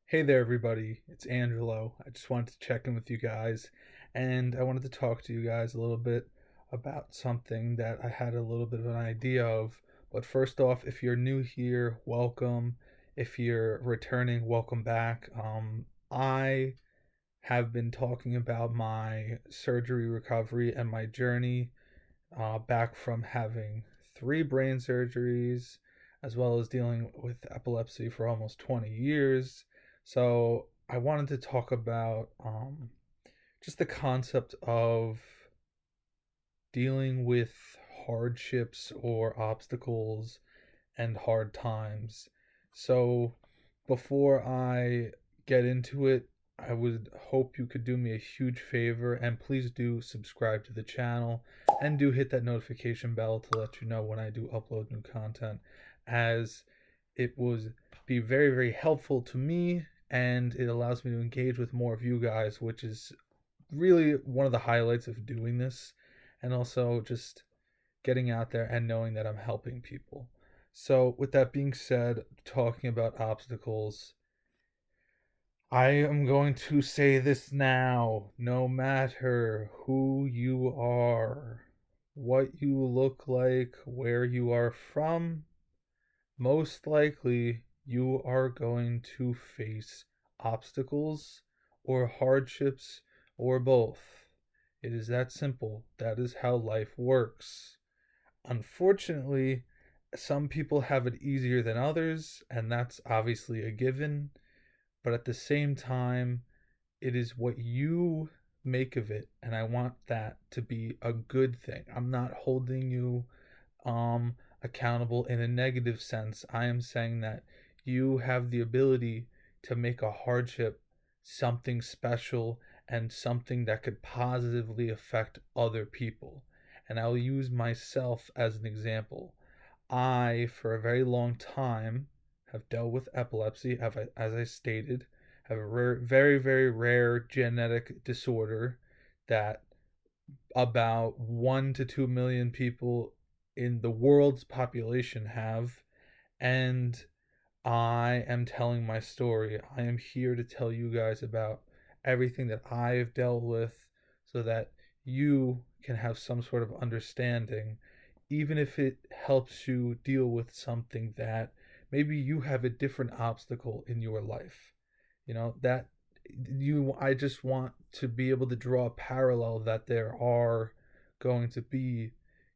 Hey there, everybody. It's Angelo. I just wanted to check in with you guys, and I wanted to talk to you guys a little bit about something that I had a little bit of an idea of. But first off, if you're new here, welcome. If you're returning, welcome back. I have been talking about my surgery recovery and my journey back from having three brain surgeries, as well as dealing with epilepsy for almost 20 years. So I wanted to talk about just the concept of dealing with hardships or obstacles and hard times. So before I get into it, I would hope you could do me a huge favor and please do subscribe to the channel and do hit that notification bell to let you know when I do upload new content, as it would be very, very helpful to me and it allows me to engage with more of you guys, which is really one of the highlights of doing this, and also just getting out there and knowing that I'm helping people. So, with that being said, talking about obstacles, I am going to say this now. No matter who you are, what you look like, where you are from, most likely you are going to face obstacles or hardships or both. It is that simple. That is how life works. Unfortunately, some people have it easier than others, and that's obviously a given. But at the same time, it is what you make of it, and I want that to be a good thing. I'm not holding you accountable in a negative sense. I am saying that you have the ability to make a hardship something special and something that could positively affect other people. And I'll use myself as an example. I, for a very long time, have dealt with epilepsy, as I stated, have a very, very rare genetic disorder that about 1 to 2 million people in the world's population have. And I am telling my story. I am here to tell you guys about everything that I've dealt with so that you can have some sort of understanding, even if it helps you deal with something that maybe you have a different obstacle in your life. That I just want to be able to draw a parallel that there are going to be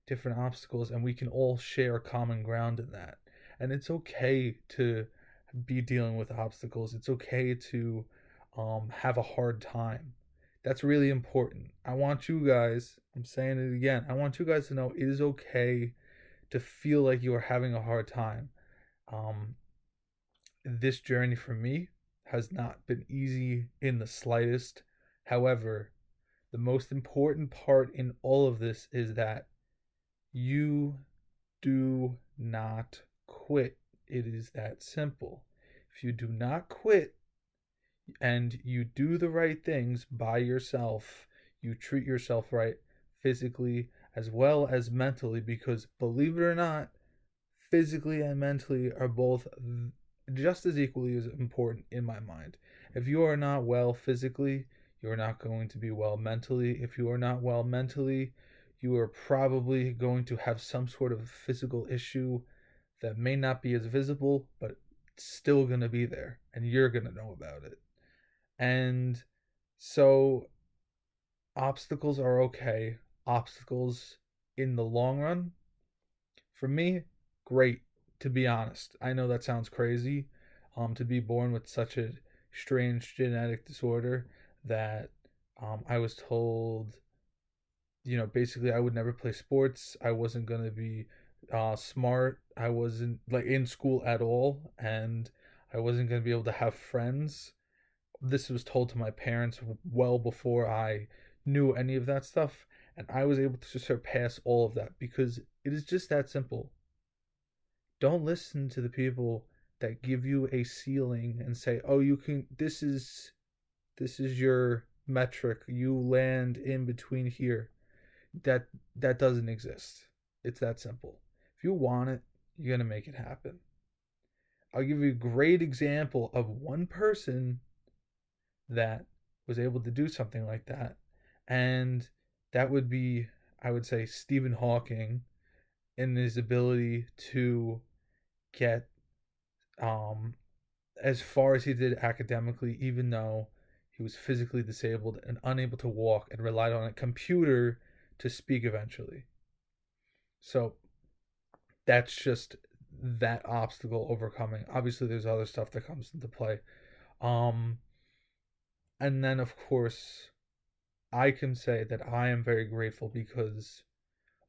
different obstacles and we can all share common ground in that. And it's okay to be dealing with obstacles. It's okay to have a hard time. That's really important. I want you guys, I'm saying it again, I want you guys to know it is okay to feel like you are having a hard time. Um, this journey for me has not been easy in the slightest. However, the most important part in all of this is that you do not quit. It is that simple. If you do not quit and you do the right things by yourself, you treat yourself right physically as well as mentally, because believe it or not, physically and mentally are both just as equally as important in my mind. If you are not well physically, you are not going to be well mentally. If you are not well mentally, you are probably going to have some sort of physical issue that may not be as visible, but it's still going to be there, and you're going to know about it. And so, obstacles are okay. Obstacles in the long run, for me, great, to be honest. I know that sounds crazy, to be born with such a strange genetic disorder that I was told, basically I would never play sports. I wasn't going to be smart. I wasn't like in school at all, and I wasn't going to be able to have friends. This was told to my parents well before I knew any of that stuff, and I was able to surpass all of that because it is just that simple. Don't listen to the people that give you a ceiling and say, "Oh, you can this is your metric. You land in between here." That doesn't exist. It's that simple. If you want it, you're going to make it happen. I'll give you a great example of one person that was able to do something like that. And that would be, I would say, Stephen Hawking, in his ability to get um, as far as he did academically, even though he was physically disabled and unable to walk and relied on a computer to speak eventually. So that's just that obstacle overcoming. Obviously, there's other stuff that comes into play. Um, and then, of course, I can say that I am very grateful because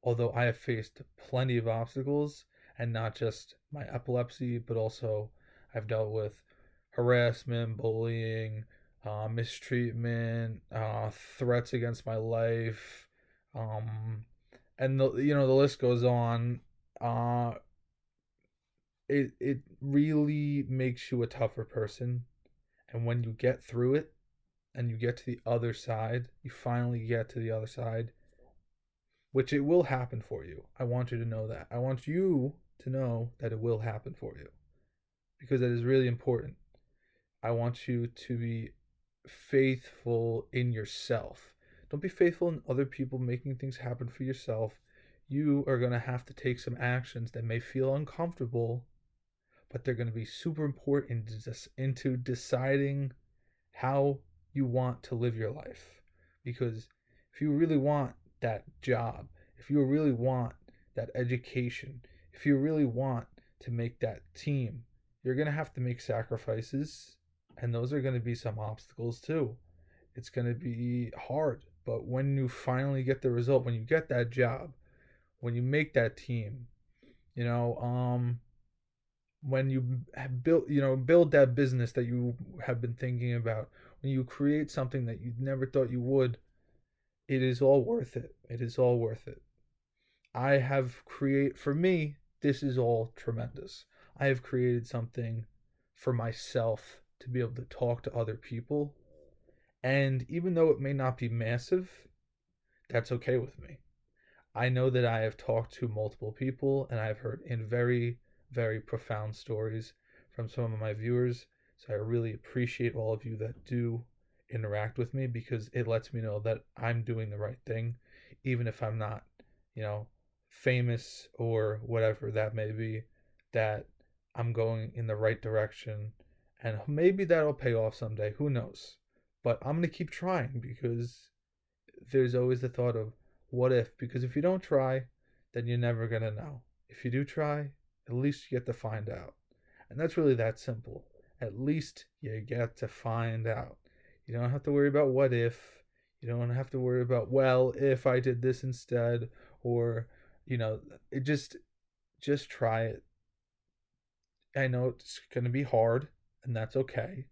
although I have faced plenty of obstacles, and not just my epilepsy, but also I've dealt with harassment, bullying, mistreatment, threats against my life, um, and the list goes on. Uh, it really makes you a tougher person, and when you get through it and you get to the other side, you finally get to the other side, which it will happen for you. I want you to know that. I want you to know that it will happen for you because that is really important. I want you to be faithful in yourself. Don't be faithful in other people making things happen for yourself. You are going to have to take some actions that may feel uncomfortable, but they're going to be super important into deciding how you want to live your life. Because if you really want that job, if you really want that education, if you really want to make that team, you're going to have to make sacrifices. And those are going to be some obstacles too. It's going to be hard. But when you finally get the result, when you get that job, when you make that team, you know, when you build that business that you have been thinking about, when you create something that you never thought you would, it is all worth it. It is all worth it. I have create For me, this is all tremendous. I have created something for myself to be able to talk to other people, and even though it may not be massive, that's okay with me. I know that I have talked to multiple people and I've heard in very, very profound stories from some of my viewers. So I really appreciate all of you that do interact with me because it lets me know that I'm doing the right thing, even if I'm not, you know, famous or whatever that may be, that I'm going in the right direction. And maybe that'll pay off someday. Who knows? But I'm going to keep trying because there's always the thought of what if, because if you don't try, then you're never going to know. If you do try, at least you get to find out. And that's really that simple. At least you get to find out. You don't have to worry about what if. You don't have to worry about, well, if I did this instead, or, it just try it. I know it's going to be hard, and that's okay.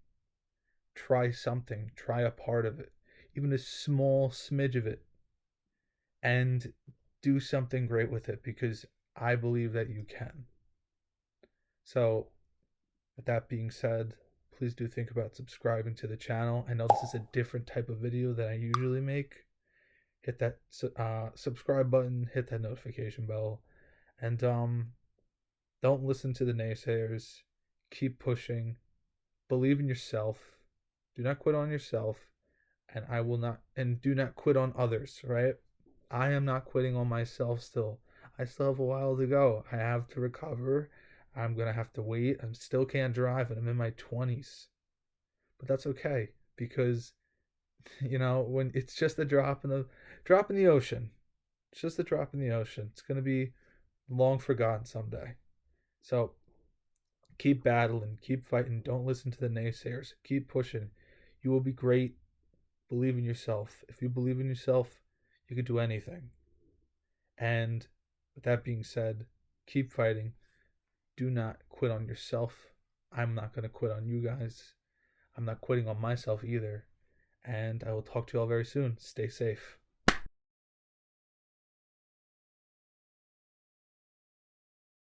Try something, try a part of it, even a small smidge of it, and do something great with it because I believe that you can. So, with that being said, please do think about subscribing to the channel. I know this is a different type of video than I usually make. Hit that subscribe button, hit that notification bell, and don't listen to the naysayers. Keep pushing. Believe in yourself. Do not quit on yourself, and I will not, and do not quit on others, right? I am not quitting on myself still. I still have a while to go. I have to recover. I'm going to have to wait. I still can't drive and I'm in my 20s. But that's okay because when it's just a drop in the ocean. It's just a drop in the ocean. It's going to be long forgotten someday. So keep battling, keep fighting. Don't listen to the naysayers. Keep pushing. You will be great. Believe in yourself. If you believe in yourself, you can do anything. And with that being said, keep fighting. Do not quit on yourself. I'm not going to quit on you guys. I'm not quitting on myself either. And I will talk to you all very soon. Stay safe.